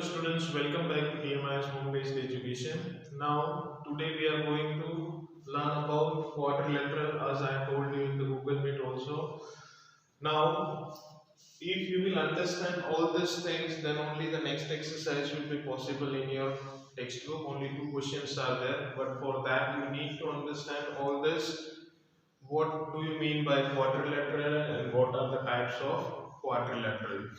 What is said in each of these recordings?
students, welcome back to AMI's home-based education. Now, today we are going to learn about quadrilateral as I told you in the Google Meet also. Now, if you will understand all these things, then only the next exercise will be possible in your textbook. Only two questions are there, but for that you need to understand all this. What do you mean by quadrilateral and what are the types of quadrilateral?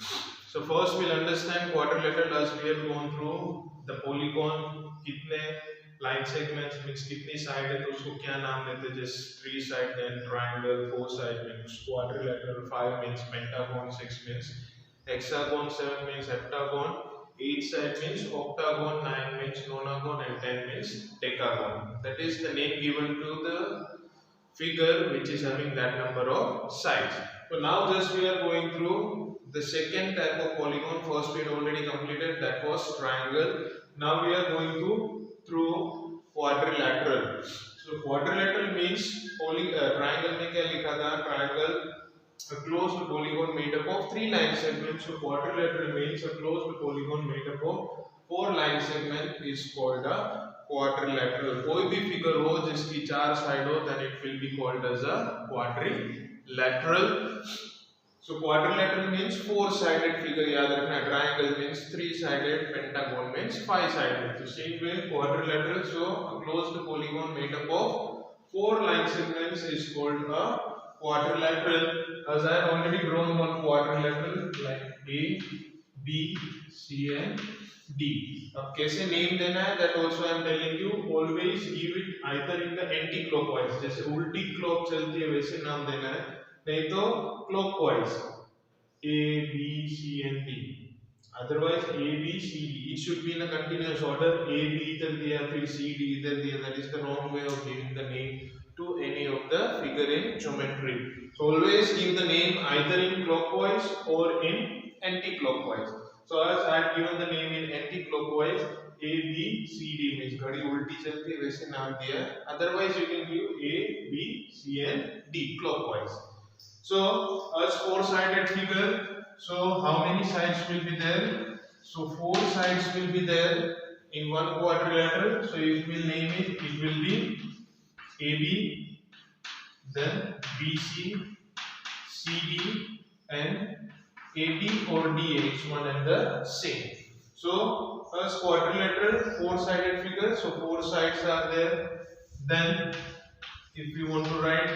So first we'll understand quadrilateral as we have gone through the polygon कितने line segments means कितनी side है तो उसको क्या नाम देते हैं जैसे 3 side then triangle 4 side means quadrilateral 5 means pentagon 6 means hexagon 7 means heptagon 8 side means octagon 9 means nonagon and 10 means decagon. That is the name given to the figure which is having that number of sides. So now just we are going through the second type of polygon. First we had already completed, that was triangle. Now we are going through quadrilateral. So quadrilateral means triangle में क्या लिखा था? Triangle, a closed polygon made up of 3 line segments. So quadrilateral means a closed polygon made up of 4 line segment is called a quadrilateral. कोई भी figure हो जिसकी 4 side हो then it will be called as a quadrilateral. So quadrilateral means 4-sided figure, याद रखना. Triangle means 3-sided, pentagon means 5-sided. So same way quadrilateral, so a closed polygon made up of 4 line segments is called a quadrilateral. As I have already drawn one quadrilateral like A, B, C and D. अब कैसे name देना है that also I am telling you. Always give it either in the anti-clockwise. जैसे उल्टी clock चलती है वैसे नाम देना है, नहीं तो clockwise. A, B, C and D. Otherwise A, B, C, D. It should be in a continuous order. A, B इधर दिया फिर C, D इधर दिया. That is the wrong way of giving the name to any of the figure in geometry. So always give the name either in clockwise or in anti-clockwise. So as I have given the name in anti-clockwise, A, B, C, D means घड़ी उल्टी चलती है वैसे नाम दिया. Otherwise you can give A, B, C and D clockwise. So as 4-sided figure, so how many sides will be there? So 4 sides will be there in one quadrilateral. So if we will name it, it will be AB, then BC, CD and AD or DA, each one and the same. So as quadrilateral 4-sided figure, so 4 sides are there. Then if you want to write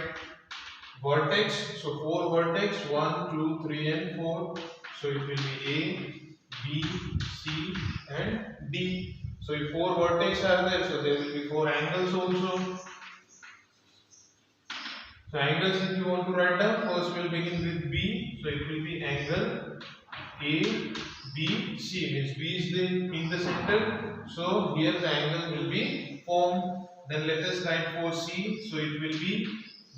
vertex, so 4 vertex 1, 2, 3 and 4. So it will be A, B, C and D. So if 4 vertex are there, so there will be 4 angles also. So angles if you want to write down, first we will begin with B. So it will be angle A, B, C. Means B is in the center. So here the angle will be formed. Then let us write for C. So it will be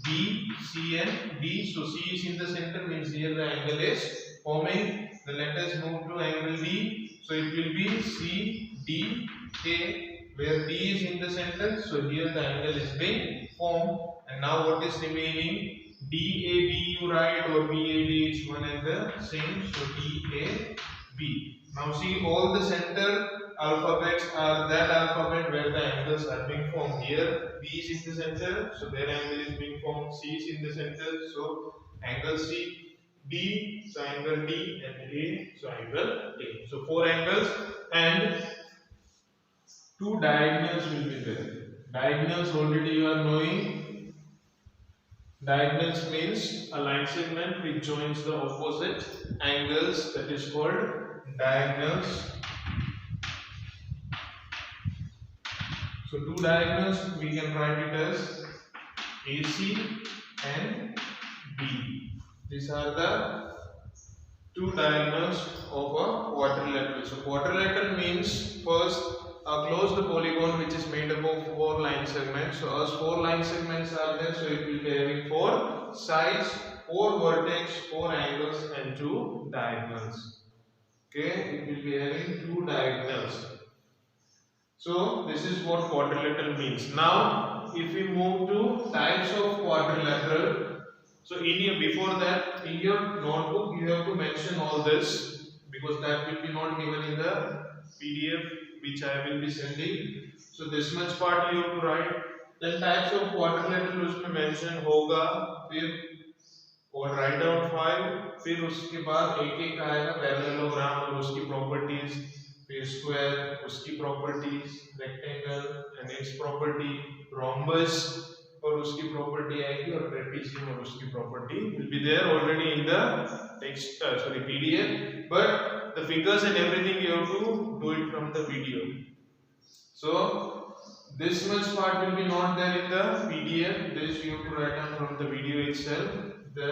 B, C and D. So C is in the center means here the angle is forming. Then let us move to angle D. So it will be C, D, A, where D is in the center. So here the angle is being formed. And now what is remaining? DAB you write or BAD is one and the same. So DAB. Now see all the center alphabets are that alphabet where the angles are being formed. Here B is in the center, so their angle is being formed. C is in the center, so angle C. D, so angle D, and A, so angle A. So 4 angles and 2 diagonals will be there. Diagonals already you are knowing. Diagonals means a line segment which joins the opposite angles, that is called diagonals. So 2 diagonals we can write it as AC and B. These are the 2 diagonals of a quadrilateral. So quadrilateral means first a closed polygon which is made up of 4 line segments. So as 4 line segments are there, so it will be having 4 sides, 4 vertex, 4 angles and 2 diagonals. Okay, it will be having 2 diagonals. So this is what quadrilateral means. Now if we move to types of quadrilateral, so before that in your notebook you have to mention all this because that will be not given in the PDF which I will be sending. So this much part you have to write. Then types of quadrilateral उसमें mention होगा, फिर और write down 5, फिर उसके बाद एक एक आएगा parallelogram और उसकी properties, फिर square उसकी properties, rectangle and its property, rhombus और उसकी property आएगी और trapezium और उसकी property will be there already in the text PDF, but the figures and everything you have to do it from the video. So this much part will be not there in the PDF. This you have to write down from the video itself. The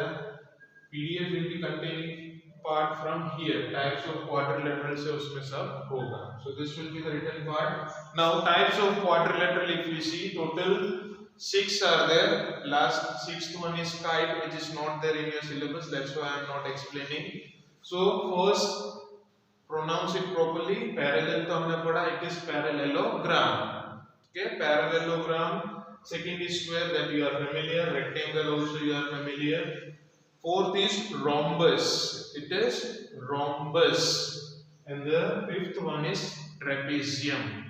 PDF will be containing part from here. Types of quadrilateral से उसमें सब होगा. So this will be the written part. Now types of quadrilateral, if we see, total 6 are there. Last 6th one is kite, which is not there in your syllabus. That's why I am not explaining. So first, pronounce it properly. Parallel तो हमने पढ़ा. It is parallelogram. Okay, parallelogram. Second is square, that you are familiar. Rectangle also you are familiar. Fourth is rhombus. It is rhombus. And the fifth one is trapezium.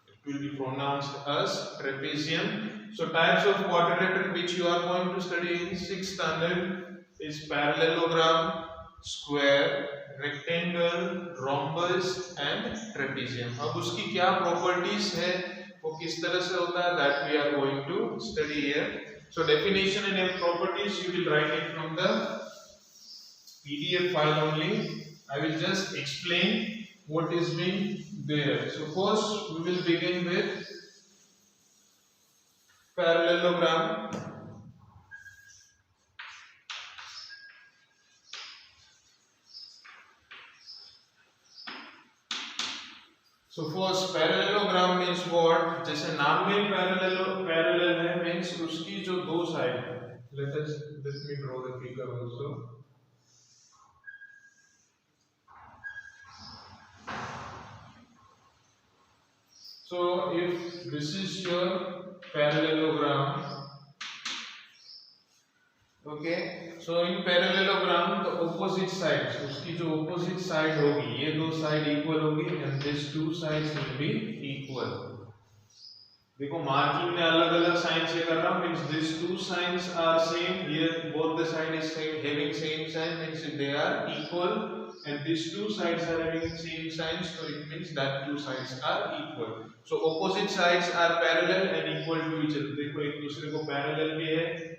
It will be pronounced as trapezium. So types of quadrilateral which you are going to study in 6th standard is parallelogram, square, rectangle, rhombus and trapezium. अब उसकी क्या properties है, वो किस तरह से होता है, that we are going to study here. So definition and properties you will write it from the PDF file only. I will just explain what is being there. So first we will begin with parallelogram. So first parallelogram means what? जैसे नाम में parallel है, means उसकी जो दो side है. Let me draw the figure also. So if this is your parallelogram, okay, so in parallelogram the opposite sides, उसकी जो opposite side होगी, ये दो side equal होगी and these two sides will be equal. देखो marking में अलग अलग साइन से कर रहा हूँ, means these two signs are same, here both the side is same, having same sign, means they are equal, and these two sides are having same signs, so it means that two sides are equal. So opposite sides are parallel and equal to each other. देखो एक दूसरे को parallel भी है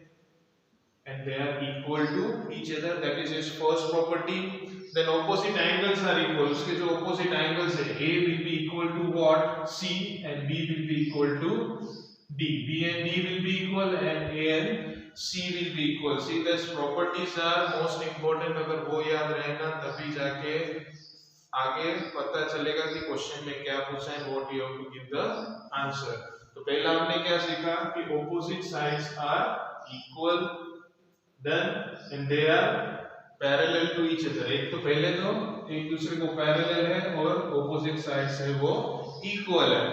and they are equal to each other. That is its first property. Then opposite angles are equal. उसके जो opposite angles है, A will be equal to what? C, and B will be equal to D. B and D will be equal and A and C will be equal. See, these properties are most important. अगर वो याद रहेगा तभी जाके आगे पता चलेगा कि क्वेश्चन में क्या पूछा है, what you have to give the answer. तो पहला हमने क्या सीखा कि opposite sides are equal, then and they are parallel to each other. एक तो पहले तो एक दूसरे को parallel है और opposite sides है वो equal है.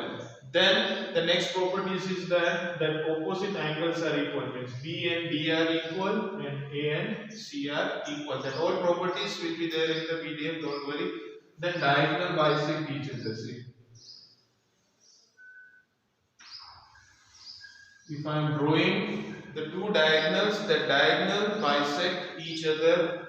Then the next properties is that opposite angles are equal, means B and D are equal and A and C are equal. That all properties will be there in the PDF, don't worry. Then diagonal bisect each other. See, if I am drawing the two diagonals, the diagonal bisect each other.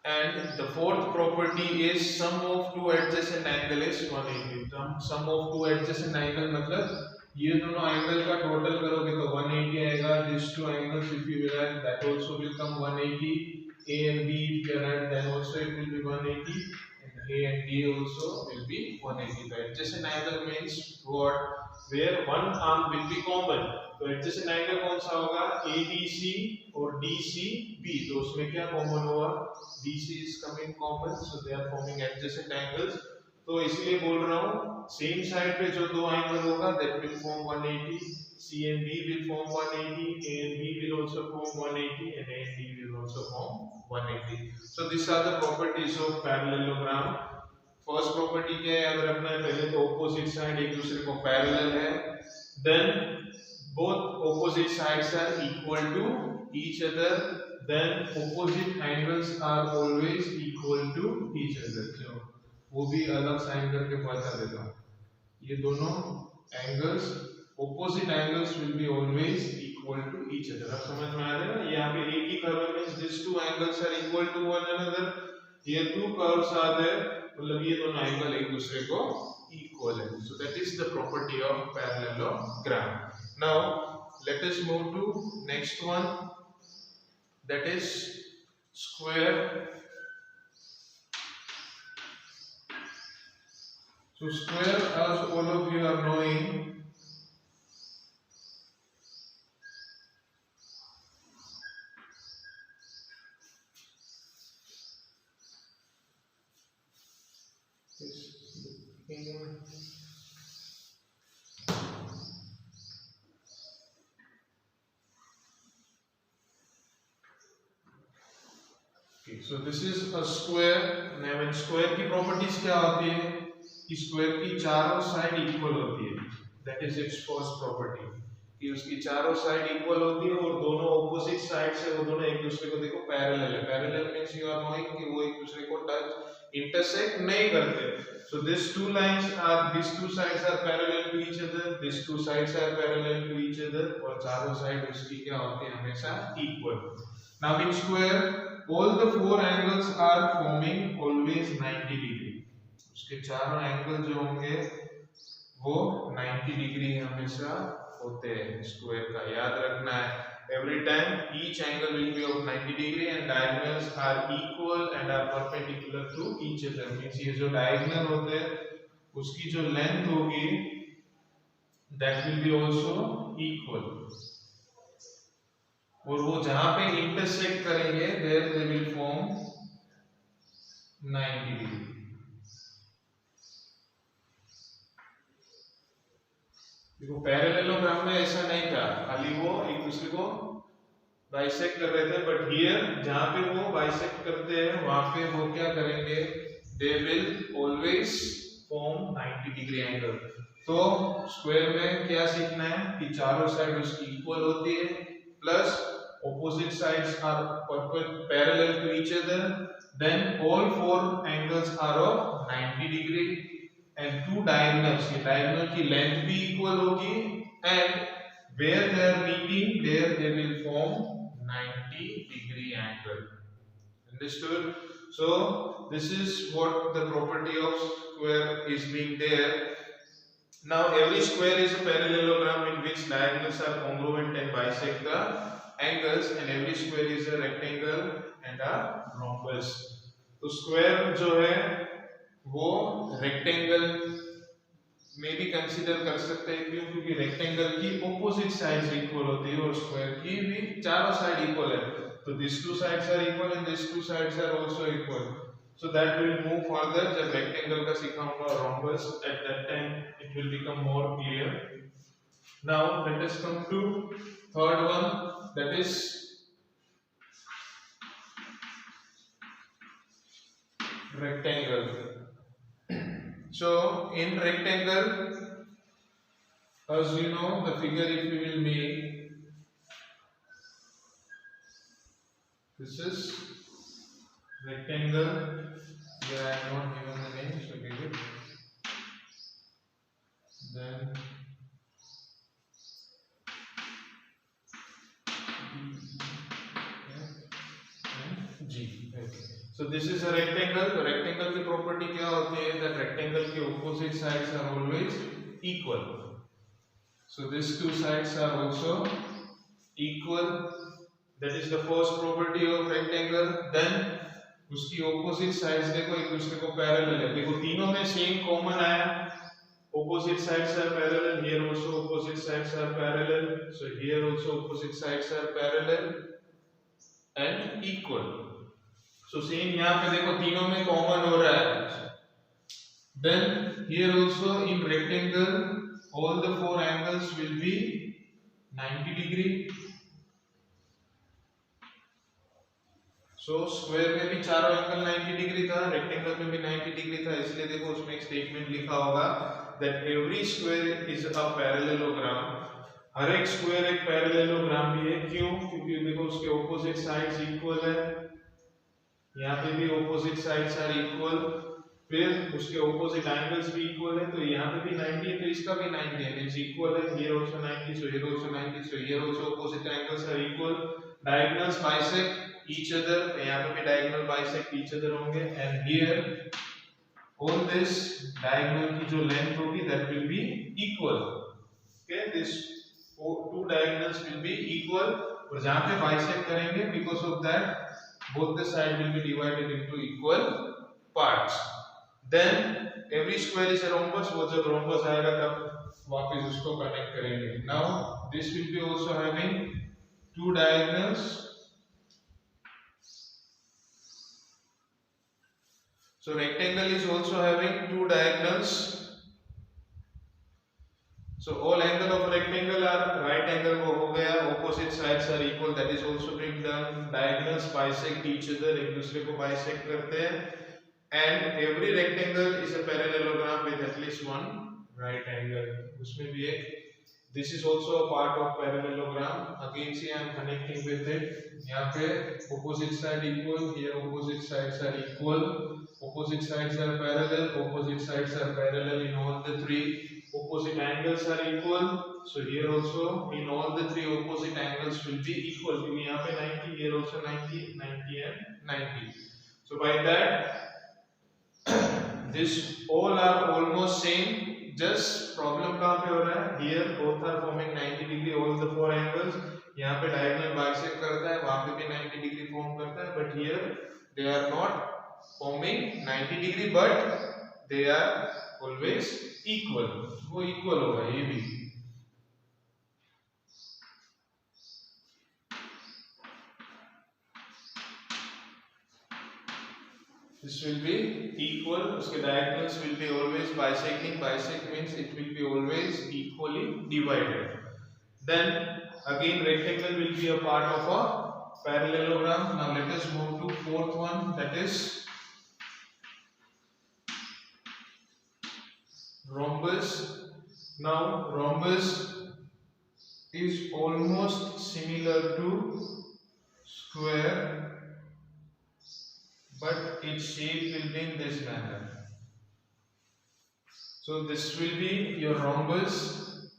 And the fourth property is sum of two adjacent angle is 180. Sum of two adjacent angle मतलब ये दोनों angle का total करोगे तो 180 आएगा. These two angles if you will add, that also will come 180. A and B if you add, then also it will be 180. And A and D also will be 180. The adjacent angle means what? Where one arm will be common. तो adjacent angle कौन सा होगा? ADC और DCB. तो उसमें क्या common होगा? DC is coming common, so they are forming adjacent angles. तो इसलिए बोल रहा हूँ same side पे जो दो angle होगा that will form 180. C and B will form 180. A and B will also form 180, and A and D will also form 180. So these are the properties of parallelogram. First property क्या है याद रखना है, पहले तो opposite side एक दूसरे को parallel है. Then both opposite sides are equal to each other. Then opposite angles are always equal to each other. So वो भी अलग साइन करके बता देता हूँ। ये दोनों angles opposite angles will be always equal to each other. अब समझ में आ रहा है? यहाँ पे एक ही कर्व है, means these two angles are equal to one another. ये two curves are there, मतलब ये दोनों एंगल एक दूसरे को equal है. So that is the property of parallelogram. Now let us move to next one, that is square. So square, as all of you are knowing, so this is a square. Now in square की properties क्या होती है कि square की चारों side equal होती है. That is its first property कि उसकी चारों side equal होती है और दोनों opposite sides से वो दोनों एक दूसरे को देखो parallel है. Parallel means you are knowing कि वो एक दूसरे को touch intersect नहीं करते. So these two sides are parallel to each other. These two sides are parallel to each other और चारों side उसकी क्या होती है हमेशा equal. Now in square all the four angles are forming always 90 degree. उसके चारों एंगल जो होंगे वो 90 डिग्री हमेशा होते हैं स्क्वायर का, याद रखना है. Every time each angle will be of 90 degree and diagonals are equal and are perpendicular to each other. Means ये जो diagonal होते हैं उसकी जो length होगी that will be also equal. और वो जहां पे intersect करेंगे there they will form 90 degree. देखो पैरेललोग्राम में ऐसा नहीं था, खाली वो एक दूसरे को बाइसेक्ट कर रहे थे, बट हियर जहां पे वो बाइसेक्ट करते हैं वहां पे वो क्या करेंगे, they will always form 90 degree angle. तो स्क्वायर में क्या सीखना है कि चारों साइड उसकी इक्वल होती है plus opposite sides are parallel to each other, then all four angles are of 90 degree and two diagonals, ये diagonal की length भी equal होगी and where they are meeting there they will form 90 degree angle. Understood? So this is what the property of square is being there. Now every square is a parallelogram in which diagonals are congruent and bisect the angles, and every square is a rectangle and a rhombus. तो square जो है वो rectangle में भी consider कर सकते हैं, क्यों? क्योंकि रेक्टेंगल की ऑपोजिट साइड्स इक्वल होती है और स्क्वायर की भी चारों साइड इक्वल है. तो this two sides are equal and this two sides are also equal. So that will move further. जब रेक्टेंगल का सिखाऊंगा rhombus, at that time it will become more clear. Now let us come to third one, that is rectangle. So in rectangle, as you know, the figure if we will make, this is rectangle. Here I am not given the name, so give it. Then G. Okay. So this is a rectangle. The rectangle की property क्या होती है? That rectangle के opposite sides are always equal. So these two sides are also equal. That is the first property of rectangle. Then उसकी opposite sides देखो एक दूसरे को parallel है. देखो तीनों में same common आया. Opposite sides are parallel. Here also opposite sides are parallel. So here also opposite sides are parallel and equal. So same यहाँ पे देखो तीनों में कॉमन हो रहा है. Then here also in rectangle all the four angles will be 90 degree. So square में भी चारों एंगल 90 डिग्री था, रेक्टेंगल में भी 90 डिग्री था, इसलिए देखो उसमें एक स्टेटमेंट लिखा होगा that every square is a parallelogram. हर एक स्क्वायर एक पैरेललोग्राम भी है. क्यों? क्योंकि देखो उसके ऑपोजिट साइड्स इक्वल है, यहाँ पे भी ऑपोजिट साइड्स आर इक्वल. फिर उसके ऑपोजिट एंगल्स भी इक्वल है, तो यहाँ पे भी 90 है तो इसका भी 90 है, मींस इक्वल है. Here also 90, so here also 90, so here also opposite angles are equal. Diagonals bisect each other, यहाँ पे भी diagonal bisect each other होंगे. And here all this diagonal की जो length होगी that will be equal. Okay, this two diagonals will be equal. और जहाँ पे bisect करेंगे, because of that both the side will be divided into equal parts. Then every square is a rhombus. वो जब rhombus आएगा तब वापस उसको connect करेंगे. Now this will be also having two diagonals. So rectangle is also having two diagonals. So all angle of rectangle are right angle वो हो गया. Opposite sides are equal. That is also being done. Diagonals bisect each other. एक दूसरे को bisect करते हैं. And every rectangle is a parallelogram with at least one right angle. उसमें भी एक. This is also a part of parallelogram. Again, see, I am connecting with it. यहाँ पे opposite side equal. Here opposite sides are equal. Opposite sides are parallel. Opposite sides are parallel in all the three. Opposite angles are equal. So here also in all the three opposite angles will be equal. क्योंकि यहाँ पे 90, here also 90, 90 and 90. So by that. This all are almost same. Just problem कहाँ पे हो रहा है? Here both are forming 90 degree. All the four angles. यहाँ पे diagonal bisect करता है, वहाँ पे भी 90 degree form करता है. But here they are not forming 90 degree, but they are always equal. वो equal होगा ये भी. This will be equal. उसके diagonals will be always bisecting. Bisect means it will be always equally divided. Then again rectangle will be a part of a parallelogram. Now let us move to fourth one, that is rhombus. Now rhombus is almost similar to square, but its shape will be in this manner. So this will be your rhombus.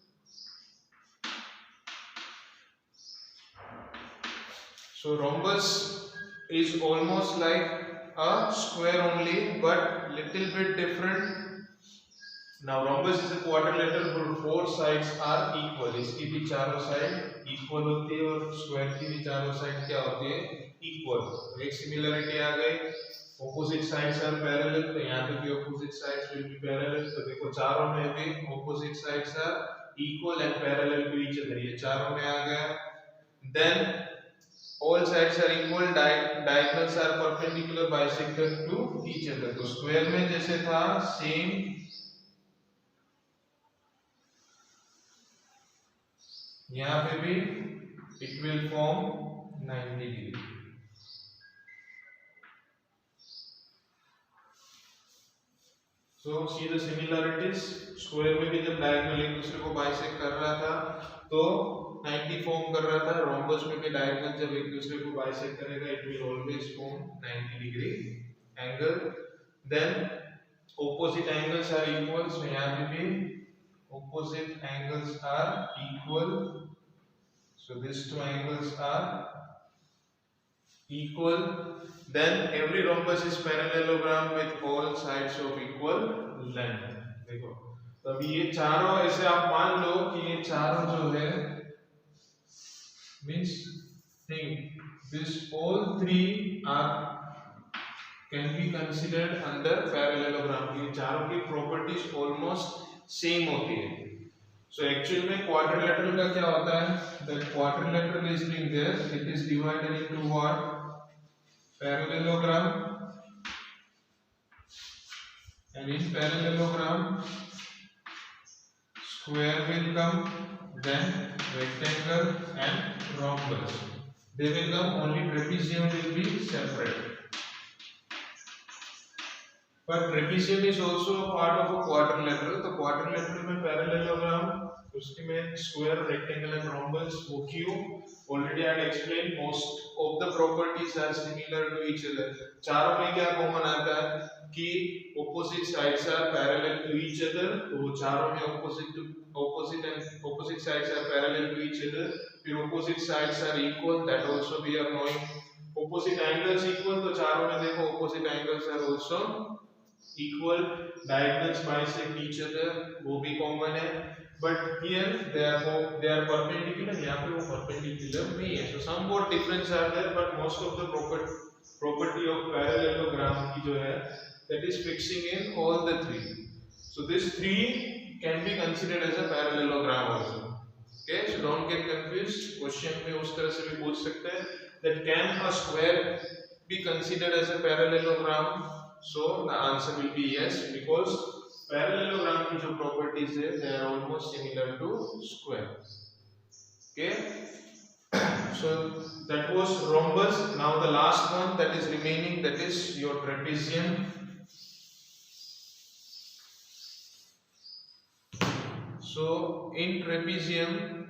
So rhombus is almost like a square only, but little bit different. Now rhombus is a quadrilateral where four sides are equal. इसकी भी चारों side equal होती है और square की भी चारों side क्या होती है? Equal. तो एक सिमिलरिटी आ गई. Opposite sides are parallel. तो यहाँ पे भी opposite sides will be parallel. तो देखो चारों में भी opposite sides are equal and parallel to each other. ये चारों में आ गया. Then all sides are equal. Diagonals are perpendicular bisected to each other. तो स्क्वायर में जैसे था same. यहाँ पे भी it will form 90 degree. So see the similarities. Square में भी जब diagonal एक दूसरे को bisect कर रहा था तो 90 form कर रहा था. Rhombus में भी diagonal जब एक दूसरे को bisect करेगा it will always form 90 degree angle. Then opposite angles are equal. So यहाँ पे भी opposite angles are equal. So these two angles are equal. Then every rhombus is parallelogram with all sides of equal length. देखो तो अभी ये चारों ऐसे आप मान लो कि ये चारों जो है means think this all three are can be considered under parallelogram. ये चारों की properties almost same होती है. So actually में quadrilateral का क्या होता है? The quadrilateral is being there. It is divided into what? Parallelogram. And in parallelogram, square will come, then rectangle and rhombus. They will come. Only trapezium will be separate. But trapezium is also a part of a quadrilateral. तो quadrilateral में parallelogram, उसके में square, rectangle and rhombus. वो क्यों? Already I had explained. Most of the properties are similar to each other. चारों में क्या common आता है? कि opposite sides are parallel to each other, तो वो चारों में opposite sides are parallel to each other. फिर opposite sides are equal, that also we are knowing. Opposite angles equal, तो चारों में देखो opposite angles are also equal. Diagonals bisect each other, वो भी common है. But here they are perpendicular, यहाँ पे वो perpendicular नहीं है. So somewhat difference are there, but most of the property of parallelogram की जो है, that is fixing in all the three. So this three can be considered as a parallelogram also. Okay, so don't get confused. Question में उस तरह से भी पूछ सकते हैं that can a square be considered as a parallelogram? So the answer will be yes, because parallelogram की जो properties है, they are almost similar to square. Okay, so that was rhombus. Now the last one that is remaining, that is your trapezium. So in trapezium,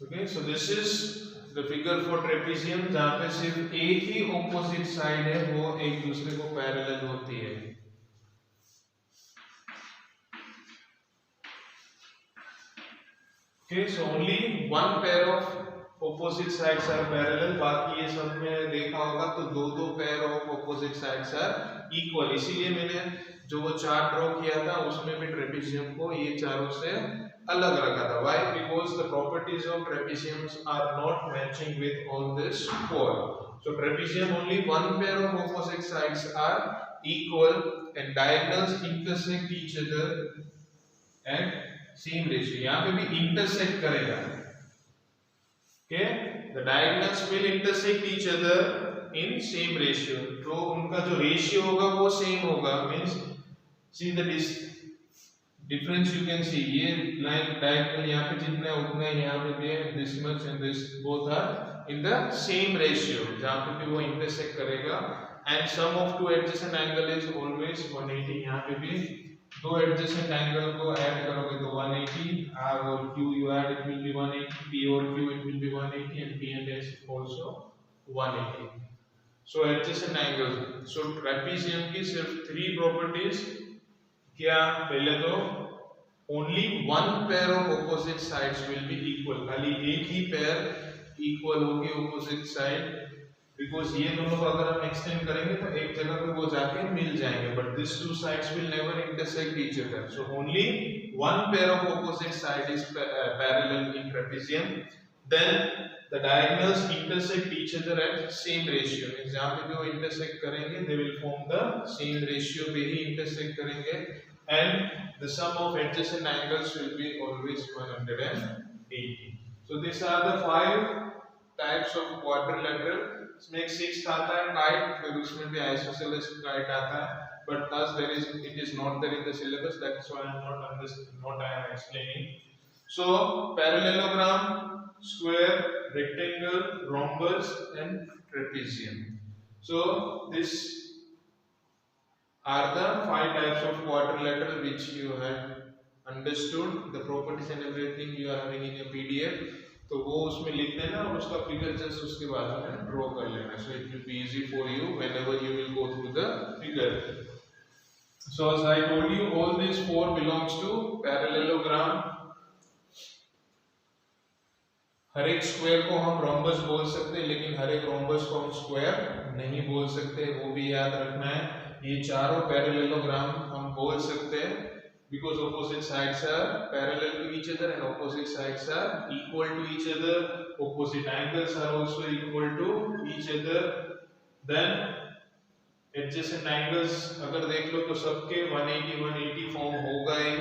okay, so this is the figure for trapezium, जहाँ पे सिर्फ एक ही opposite side है, वो एक दूसरे को parallel होती है. Okay, so only one pair of opposite sides are parallel. बाकी ये सब में देखा होगा तो दो pair of opposite sides are equal. इसीलिए मैंने जो वो चार्ट ड्रॉ किया था उसमें भी ट्रेपेजियम को ये चारों से अलग रखा था. Why? Because the properties of trapeziums are not matching with all this four. So trapezium only one pair of opposite sides are equal and diagonals intersect each other and same ratio. यहाँ पे भी intersect करेगा. Okay, the diagonals will intersect each other in same ratio. तो उनका जो ratio होगा वो same होगा. Means see the difference you can see. ये line diagonal यहाँ पे जितना है उतना ही यहाँ पे भी है. This much and this both are in the same ratio. जहाँ पे भी वो intersect करेगा. And sum of two adjacent angle is always 180. यहाँ पे भी दो adjacent angle को add करोगे तो 180. R और Q you add, it will be 180. P और Q it will be 180 and P and S also 180. So adjacent angles. So trapezium की सिर्फ three properties. क्या? पहले तो only one pair of opposite sides will be equal. खाली एक ही pair equal होगी opposite side. Because ये दोनों को अगर हम extend करेंगे तो एक जगह पे वो जाके मिल जाएंगे. But these two sides will never intersect each other. So only one pair of opposite side is parallel in trapezium. Then the diagonals intersect each other at same ratio. Means जहाँ पे भी वो intersect करेंगे, they will form the same ratio पे ही intersect करेंगे. And the sum of adjacent angles will be always 180. So these are the five types of quadrilateral. इसमें एक sixth आता है kite, फिर उसमें भी isosceles kite आता है. But thus it is not there in the syllabus. That is why I am not understanding what I am explaining. So parallelogram, square, rectangle, rhombus, and trapezium. So this are the five types of quadrilateral which you have understood. The properties and everything you are having in your PDF. तो वो उसमें लिख देना और उसका figure just उसके बाद में ड्रॉ कर लेना. So it will be easy for you whenever you will go through the figure. So as I told you, all these four belongs to parallelogram. हर एक स्क्वायर को हम रोम्बस बोल सकते हैं, लेकिन हर एक रोम्बस को हम स्क्वायर नहीं बोल सकते. वो भी याद रखना है. ये चारों पैरेललोग्राम हम बोल सकते हैं because opposite sides are parallel to each other and opposite sides are equal to each other. Opposite angles are also equal to each other. Then adjacent angles अगर देख लो तो सबके 180 फॉर्म होगा ही.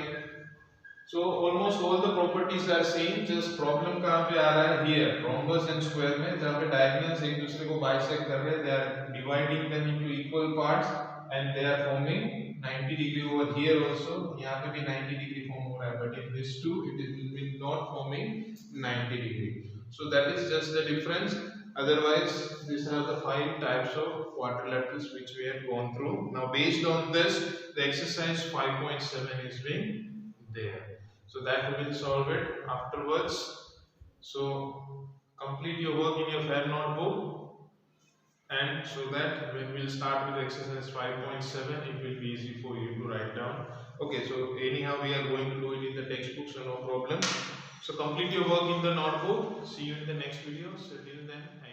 So almost all the properties are same. Just problem कहाँ पे आ रहा है? Here rhombus and square में, जहाँ पे diagonals एक दूसरे को bisect कर रहे हैं, they are dividing them into equal parts and they are forming 90 degree over here also. यहाँ पे भी 90 degree form हो रहा है, but in this two it will be not forming 90 degree. So that is just the difference. Otherwise these are the five types of quadrilaterals which we have gone through. Now based on this, the exercise 5.7 is being there. So that we will solve it afterwards. So complete your work in your fair notebook, and so that when we'll start with exercise 5.7, it will be easy for you to write down. Okay, so anyhow we are going to do it in the textbook, so no problem. So complete your work in the notebook. See you in the next video. So till then.